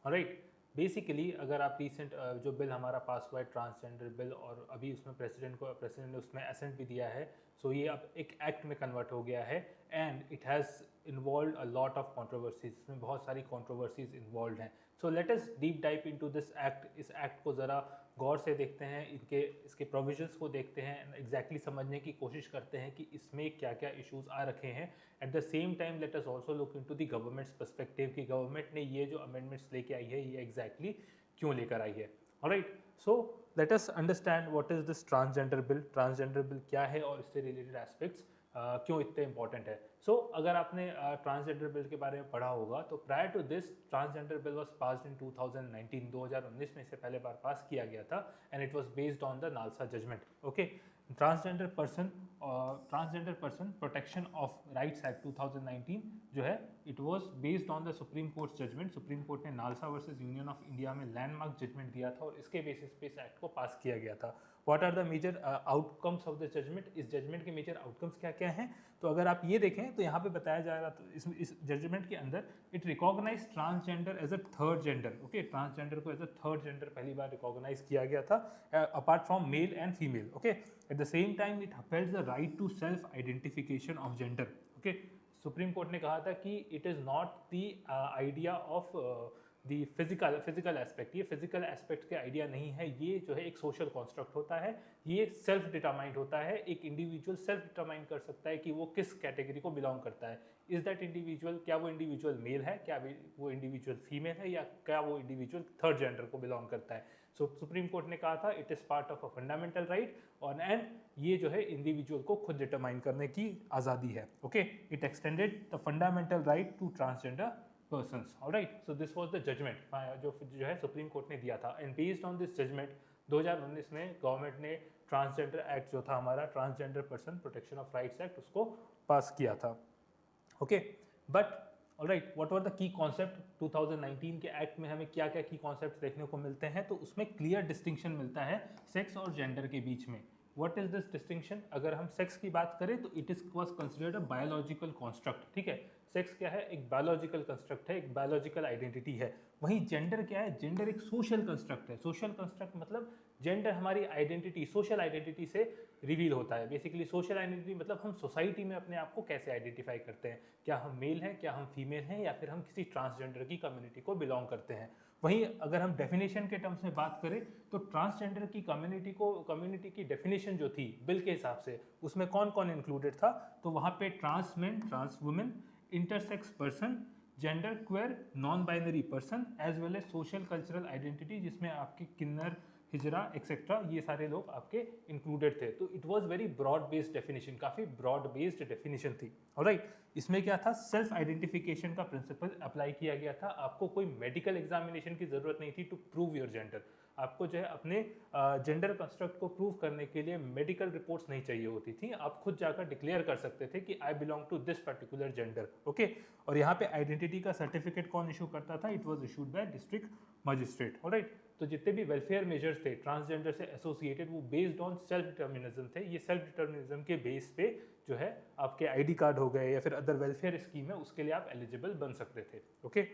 Right. Basically अगर आप recent जो बिल हमारा पास हुआ है ट्रांसजेंडर बिल, और अभी उसमें प्रेसिडेंट ने उसमें असेंट भी दिया है, सो ये अब एक एक्ट में कन्वर्ट हो गया है and it has involve a lot of controversies, इसमें बहुत सारी कंट्रोवर्सीज इन्वॉल्व हैं। So let us deep dive into this act. इस एक्ट को ज़रा गौर से देखते हैं, इसके प्रोविजंस को देखते हैं, एग्जैक्टली समझने की कोशिश करते हैं कि इसमें क्या क्या इश्यूज आ रखे हैं। Eight the same time let us also look into the governments perspective कि गवर्नमेंट ने ये जो अमेंडमेंट्स लेके आई है ये एग्जैक्टली क्यों लेकर आई है। Alright, so let us understand what is this transgender bill. Transgender bill क्या है और इससे रिलेटेड एस्पेक्ट्स क्यों इतने इंपॉर्टेंट है। सो अगर आपने ट्रांसजेंडर बिल के बारे में पढ़ा होगा तो prior to this transgender bill was passed in 2019, 2019 में इसे पहले बार पास किया गया था and it was based on the NALSA judgment. Okay, transgender person protection of rights act 2019 जो है it was based on the supreme court judgment. Supreme court ने NALSA versus union of India में लैंडमार्क जजमेंट दिया था और इसके बेसिस पे इस एक्ट को पास किया गया था। What are the major outcomes of the judgment? इस जजमेंट के मेजर आउटकम्स क्या क्या हैं? तो अगर आप ये देखें तो यहाँ पे बताया जा रहा था इस जजमेंट के अंदर it recognize transgender as a third gender. Okay, transgender को एज अ थर्ड जेंडर पहली बार रिकॉग्नाइज किया गया था apart from male and female. Okay, at the same time it upholds the right to self identification of gender. Okay, supreme court ने कहा था कि it is not the idea of the physical aspect, ये physical aspect के idea नहीं है, ये जो है एक सोशल कॉन्स्ट्रक्ट होता है, ये सेल्फ डिटरमाइंड होता है। एक इंडिविजुअल सेल्फ डिटरमाइन कर सकता है कि वो किस कैटेगरी को बिलोंग करता है। इज दैट इंडिविजुअल, क्या वो इंडिविजुअल मेल है, क्या वो इंडिविजुअल फीमेल है, या क्या वो इंडिविजुअल थर्ड जेंडर को बिलोंग करता है। सो सुप्रीम कोर्ट ने कहा था it is part of a fundamental right और एंड ये जो है इंडिविजुअल को खुद डिटरमाइन करने की आज़ादी है। Okay, it extended the fundamental right to transgender persons. All right, so this was the judgment जो है सुप्रीम कोर्ट ने दिया था and based on this judgment 2019 में गवर्नमेंट ने ट्रांसजेंडर एक्ट जो था हमारा transgender person protection of rights act उसको पास किया था। Okay, but alright, what were the key concept 2019 के एक्ट में? हमें क्या क्या की कॉन्सेप्ट देखने को मिलते हैं? तो उसमें क्लियर डिस्टिंक्शन मिलता है सेक्स और जेंडर के बीच में। What is this distinction? अगर हम सेक्स की बात करें तो it is was considered a biological construct. ठीक है, सेक्स क्या है? एक बायोलॉजिकल कंस्ट्रक्ट है, एक बायोलॉजिकल आइडेंटिटी है। वहीं जेंडर क्या है? जेंडर एक सोशल कंस्ट्रक्ट है। सोशल कंस्ट्रक्ट मतलब जेंडर हमारी आइडेंटिटी, सोशल आइडेंटिटी से रिवील होता है। बेसिकली सोशल आइडेंटिटी मतलब हम सोसाइटी में अपने आप को कैसे आइडेंटिफाई करते हैं, क्या हम मेल हैं, क्या हम फीमेल हैं, या फिर हम किसी ट्रांसजेंडर की कम्युनिटी को बिलोंग करते हैं। वहीं अगर हम डेफिनेशन के टर्म्स में बात करें तो ट्रांसजेंडर की कम्युनिटी की डेफिनेशन जो थी बिल के हिसाब से उसमें कौन कौन इंक्लूडेड था? तो वहाँ पे trans man, trans women, intersex person, gender queer, non binary person as well as social cultural identity जिसमें आपके किन्नर, हिजरा एक्सेट्रा ये सारे लोग आपके इंक्लूडेड थे। तो it was very broad based definition, काफ़ी ब्रॉड बेस्ड डेफिनेशन थी। ऑलराइट, इसमें क्या था? सेल्फ आइडेंटिफिकेशन का प्रिंसिपल अप्लाई किया गया था। आपको कोई मेडिकल एग्जामिनेशन की जरूरत नहीं थी टू प्रूव योर जेंडर। आपको जो है अपने जेंडर कंस्ट्रक्ट को प्रूव करने के लिए मेडिकल रिपोर्ट्स नहीं चाहिए होती थी। आप खुद जाकर डिक्लेयर कर सकते थे कि I belong to this particular gender. Okay, और यहाँ पे आइडेंटिटी का सर्टिफिकेट कौन इशू करता था? It was issued by district magistrate. Alright, तो जितने भी वेलफेयर मेजर्स थे ट्रांसजेंडर से एसोसिएटेड वो बेस्ड ऑन सेल्फ डिटर्मिनिज्म थे। ये सेल्फ डिटर्मिनिज्म के बेस पे जो है आपके आईडी कार्ड हो गए या फिर अदर वेलफेयर स्कीम है उसके लिए आप एलिजिबल बन सकते थे। Okay,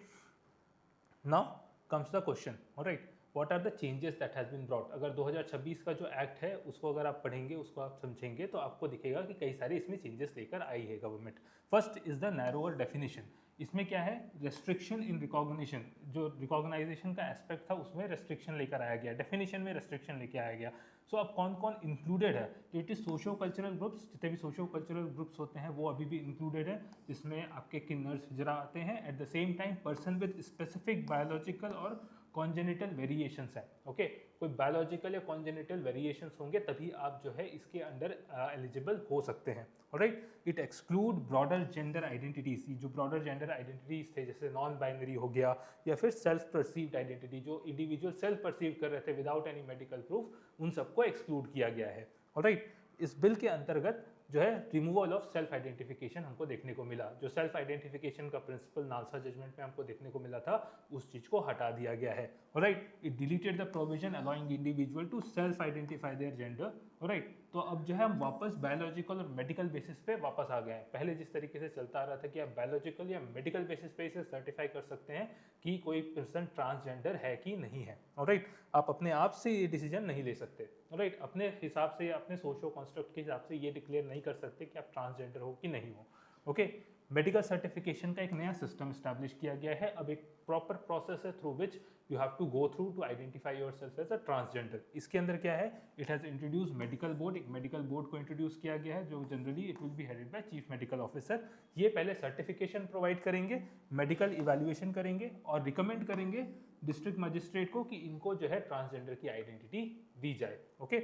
now comes the question, alright, what are the changes that has been brought? अगर 2026 का जो एक्ट है उसको अगर आप पढ़ेंगे, उसको आप समझेंगे तो आपको दिखेगा कि कई सारे इसमें चेंजेस लेकर आई है government. First is the narrower definition. इसमें क्या है? रेस्ट्रिक्शन इन रिकॉग्निशन, जो रिकॉग्नाइजेशन का एस्पेक्ट था उसमें रेस्ट्रिक्शन लेकर आया गया, डेफिनेशन में रेस्ट्रिक्शन लेके आया गया। सो अब कौन कौन इंक्लूडेड है? तो it is socio cultural groups, जितने भी सोशो कल्चरल ग्रुप्स होते हैं वो अभी भी इंक्लूडेड है, जिसमें आपके किन्नर्स, हिजरा आते हैं। Eight the same time person with specific biological और कॉन्जेनिटल वेरिएशंस है। ओके, कोई बायोलॉजिकल या कॉन्जेनिटल वेरिएशंस होंगे तभी आप जो है इसके अंडर एलिजिबल हो सकते हैं। Alright, it exclude broader gender identities. जो ब्रॉडर जेंडर आइडेंटिटीज थे जैसे नॉन बाइनरी हो गया या फिर सेल्फ परसीव्ड आइडेंटिटी, जो इंडिविजुअल सेल्फ परसीव कर रहे थे विदाउट एनी मेडिकल प्रूफ, उन सबको एक्सक्लूड किया गया है। ऑलराइट, इस बिल के अंतर्गत जो है रिमूवल ऑफ सेल्फ आइडेंटिफिकेशन हमको देखने को मिला। जो सेल्फ आइडेंटिफिकेशन का प्रिंसिपल नालसा जजमेंट में हमको देखने को मिला था उस चीज को हटा दिया गया है। Alright, it deleted the provision allowing individual to self identify their gender right. तो अब जो है हम वापस बायोलॉजिकल और मेडिकल बेसिस पे वापस आ गए हैं। पहले जिस तरीके से चलता आ रहा था कि आप बायोलॉजिकल या मेडिकल बेसिस पे इसे सर्टिफाई कर सकते हैं कि कोई पर्सन ट्रांसजेंडर है कि नहीं है, राइट। आप अपने आप से ये डिसीजन नहीं ले सकते, राइट। अपने हिसाब से या अपने सोशो कॉन्स्ट्रक्ट के हिसाब से ये डिक्लेयर नहीं कर सकते कि आप ट्रांसजेंडर हो कि नहीं हो, ओके। मेडिकल सर्टिफिकेशन का एक नया सिस्टम स्टैब्लिश किया गया है। अब एक प्रॉपर प्रोसेस है through which you have to go through to identify yourself as a transgender. इसके अंदर क्या है, it has introduce medical board. एक मेडिकल बोर्ड को इंट्रोड्यूस किया गया है जो generally it will be headed by chief medical officer. ये पहले सर्टिफिकेशन प्रोवाइड करेंगे, मेडिकल इवैल्यूएशन करेंगे और रिकमेंड करेंगे डिस्ट्रिक्ट मजिस्ट्रेट को कि इनको जो है ट्रांसजेंडर की आइडेंटिटी दी जाए, ओके।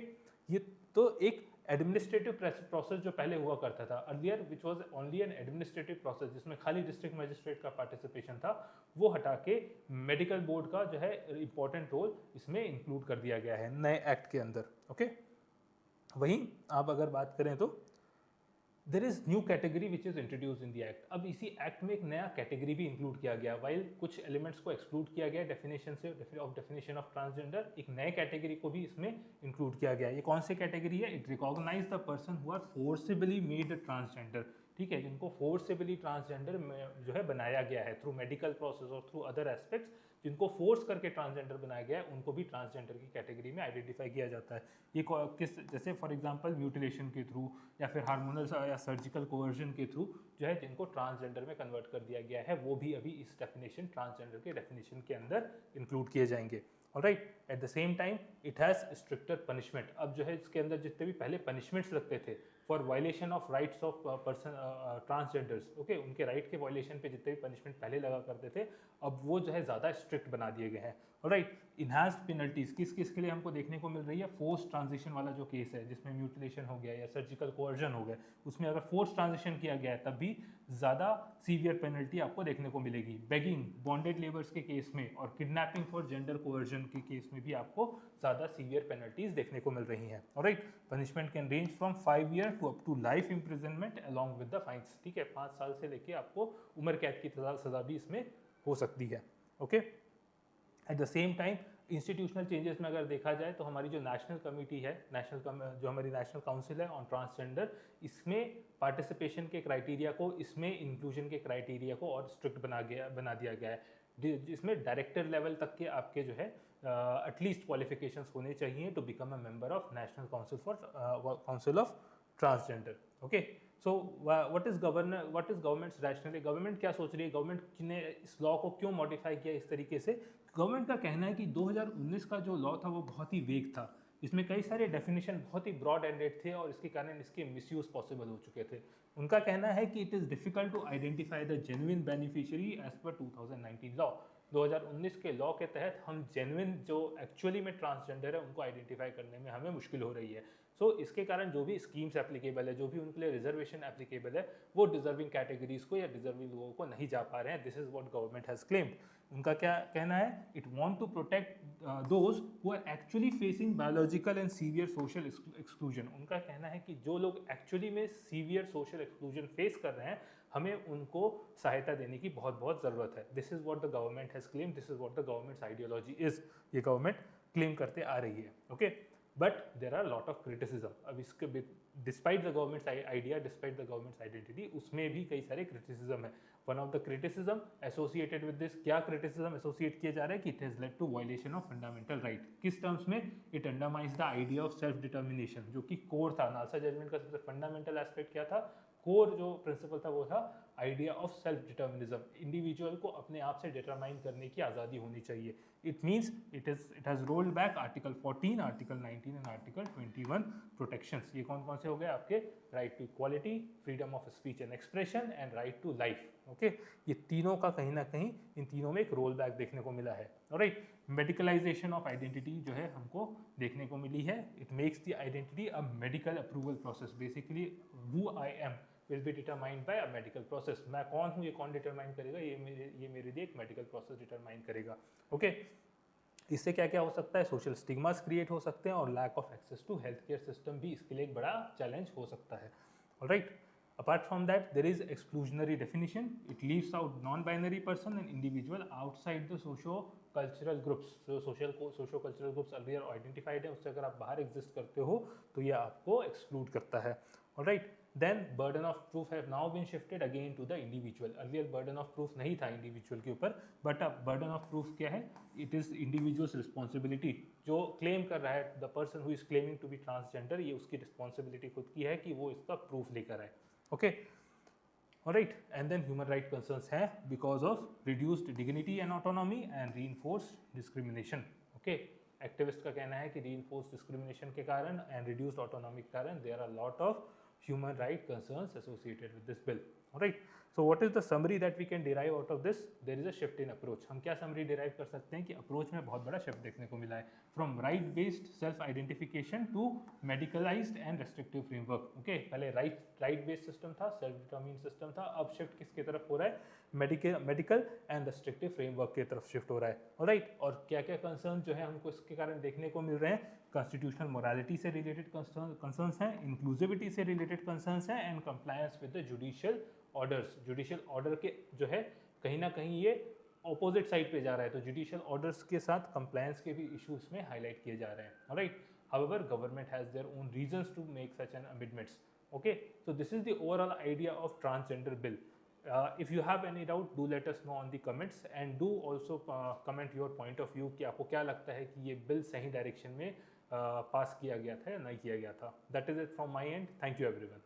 ये तो एक एडमिनिस्ट्रेटिव प्रोसेस जो पहले हुआ करता था earlier, which was only an administrative process जिसमें खाली डिस्ट्रिक्ट मजिस्ट्रेट का पार्टिसिपेशन था, वो हटा के मेडिकल बोर्ड का जो है इंपॉर्टेंट रोल इसमें इंक्लूड कर दिया गया है नए एक्ट के अंदर, ओके। वहीं आप अगर बात करें तो there is new category which is introduce in the act. अब इसी एक्ट में एक नया कैटेगरी भी इंक्लूड किया गया, वाइल कुछ एलिमेंट्स को एक्सक्लूड किया गया डेफिनेशन से ऑफ डेफिनेशन ऑफ ट्रांसजेंडर, एक नए कैटेगरी को भी इसमें इंक्लूड किया गया। ये कौन सी कैटेगरी है, it recognize the person who are forcibly made transgender, ठीक है, जिनको फोर्सिबली ट्रांसजेंडर जो है बनाया गया है थ्रू मेडिकल प्रोसेस और थ्रू अदर एस्पेक्ट्स, जिनको फोर्स करके ट्रांसजेंडर बनाया गया है उनको भी ट्रांसजेंडर की कैटेगरी में आइडेंटिफाई किया जाता है। ये किस, जैसे फॉर एग्जांपल म्यूटिलेशन के थ्रू या फिर हार्मोनल या सर्जिकल कोवर्जन के थ्रू जो है जिनको ट्रांसजेंडर में कन्वर्ट कर दिया गया है, वो भी अभी इस डेफिनेशन ट्रांसजेंडर के डेफिनेशन के अंदर इंक्लूड किए जाएंगे, alright. Eight the same time it has stricter punishment. अब जो है इसके अंदर जितने भी पहले पनिशमेंट्स लगते थे for violation of rights of person transgenders, okay, उनके राइट के वायलेशन पे जितने भी पनिशमेंट पहले लगा करते थे, अब वो जो है ज़्यादा स्ट्रिक्ट बना दिए गए हैं, ऑलराइट। इनहांस्ड पेनल्टीज किस किस के लिए हमको देखने को मिल रही है, फोर्स ट्रांजिशन वाला जो केस है जिसमें म्यूटिलेशन हो गया या सर्जिकल कोवर्जन हो गया, उसमें अगर फोर्स ट्रांजिशन किया गया है तब भी ज़्यादा सीवियर पेनल्टी आपको देखने को मिलेगी। बेगिंग, बॉन्डेड लेबर्स के केस में और किडनैपिंग फॉर जेंडर कोवर्जन के केस में भी आपको ज़्यादा सीवियर पेनल्टीज देखने को मिल रही हैं, alright. Punishment can range from 5 year to up to life imprisonment along with the fines, ठीक है, 5 साल से लेके आपको उम्र कैद की सजा भी इसमें हो सकती है, okay. At the same time institutional changes में अगर देखा जाए तो हमारी जो नेशनल कमेटी है, जो हमारी नेशनल काउंसिल है ऑन ट्रांसजेंडर, इसमें पार्टिसिपेशन के क्राइटेरिया को, इसमें इंक्लूजन के क्राइटेरिया को और स्ट्रिक्ट बना दिया गया है, जिसमें डायरेक्टर लेवल तक के आपके जो है एटलीस्ट क्वालिफिकेशंस होने चाहिए to become a member of national council of transgender, okay. So what is government's rationally, government क्या सोच रही है, गवर्नमेंट ने इस लॉ को क्यों मॉडिफाई किया इस तरीके से। गवर्नमेंट का कहना है कि 2019 का जो लॉ था वो बहुत ही वेग था, इसमें कई सारे डेफिनेशन बहुत ही ब्रॉड एंडेड थे और इसके कारण इसके मिसयूज पॉसिबल हो चुके थे। उनका कहना है कि it is difficult to identify the genuine beneficiary as per 2019 law. 2019 के लॉ के तहत हम जेन्युइन जो एक्चुअली में ट्रांसजेंडर है उनको आइडेंटिफाई करने में हमें मुश्किल हो रही है। सो इसके कारण जो भी स्कीम्स एप्लीकेबल है, जो भी उनके लिए रिजर्वेशन एप्लीकेबल है, वो डिजर्विंग कैटेगरीज को या डिजर्विंग लोगों को नहीं जा पा रहे हैं। This is what government has claimed. उनका क्या कहना है, it want to protect those who are actually facing biological and severe social exclusion. उनका कहना है कि जो लोग एक्चुअली में सीवियर सोशल एक्सक्लूजन फेस कर रहे हैं, हमें उनको सहायता देने की बहुत बहुत ज़रूरत है। This is what the government has claim, this is what the government's ideology is, ये गवर्नमेंट क्लेम करते आ रही है, okay. But there are lot of criticism. अब इसके despite the government's idea, despite the government's identity, उसमें भी कई सारे क्रिटिसिज्म है। One of the criticism associated with this, क्या क्रिटिसिज्म एसोसिएट किया जा रहा है कि it has led to violation of fundamental right. किस टर्म्स में, it undermines the idea of self determination, जो कि कोर था नालसा जजमेंट का। सबसे फंडामेंटल एस्पेक्ट क्या था, कोर जो प्रिंसिपल था वो था idea of self determinism, individual को अपने आप से डिटरमाइन करने की आज़ादी होनी चाहिए। It means it has rolled back article 14, article 19 and article 21 protections. ये कौन कौन से हो गए आपके, right to equality, freedom of speech and expression and right to life, okay. ये तीनों का कहीं ना कहीं इन तीनों में एक रोल बैक देखने को मिला है, ऑलराइट। मेडिकलाइजेशन ऑफ आइडेंटिटी जो है हमको देखने को मिली है। It makes the identity a medical approval process. Basically who I am will be determined by a medical process. मैं कौन हूँ ये कौन डिटरमाइन करेगा, ये मेरे लिए एक मेडिकल प्रोसेस डिटरमाइन करेगा, ओके। इससे क्या क्या हो सकता है, सोशल स्टिग्मास क्रिएट हो सकते हैं और lack of access to health care system भी इसके लिए एक बड़ा चैलेंज हो सकता है, alright. Apart from that, there is exclusionary definition. It leaves out non-binary person and individual outside the socio-cultural groups. So socio-cultural groups earlier identified है, उससे अगर आप बाहर exist करते हो तो ये आपको exclude करता है. Alright. Then burden of proof have now been shifted again to the individual. Earlier burden of proof नहीं था individual के ऊपर, but अब burden of proof क्या है? It is individual's responsibility. जो claim कर रहा है, the person who is claiming to be transgender, ये उसकी responsibility खुद की है कि वो इसका proof लेकर आए. Okay. Alright, and then human right concerns है because of reduced dignity and autonomy and reinforced discrimination. Okay, activist का कहना है कि reinforced discrimination के कारण and reduced autonomy के कारण there are a lot of human right concerns associated with this bill. Alright, so what is the summary that we can derive out of this? There is a shift in approach. हम क्या summary derive कर सकते हैं कि approach में बहुत बड़ा shift देखने को मिला है from right based self identification to medicalized and restrictive framework. Okay, पहले right based system था, self determined system था, अब shift किसके तरफ हो रहा है? medical and restrictive framework के तरफ shift हो रहा है. Alright, और क्या क्या concerns जो है हमको इसके कारण देखने को मिल रहे हैं? Constitutional morality से related concerns हैं, inclusivity से related concerns हैं and compliance with the judicial orders. Judicial order के जो है कहीं ना कहीं ये opposite side पे जा रहा है, तो judicial orders के साथ compliance के भी issues में highlight किए जा रहे हैं. Alright. However, government has their own reasons to make such an amendments. Okay. So this is the overall idea of transgender bill. If you have any doubt, do let us know on the comments and do also comment your point of view कि आपको क्या लगता है कि ये bill सही direction में पास किया गया था या नहीं किया गया था. That is it from my end. Thank you everyone.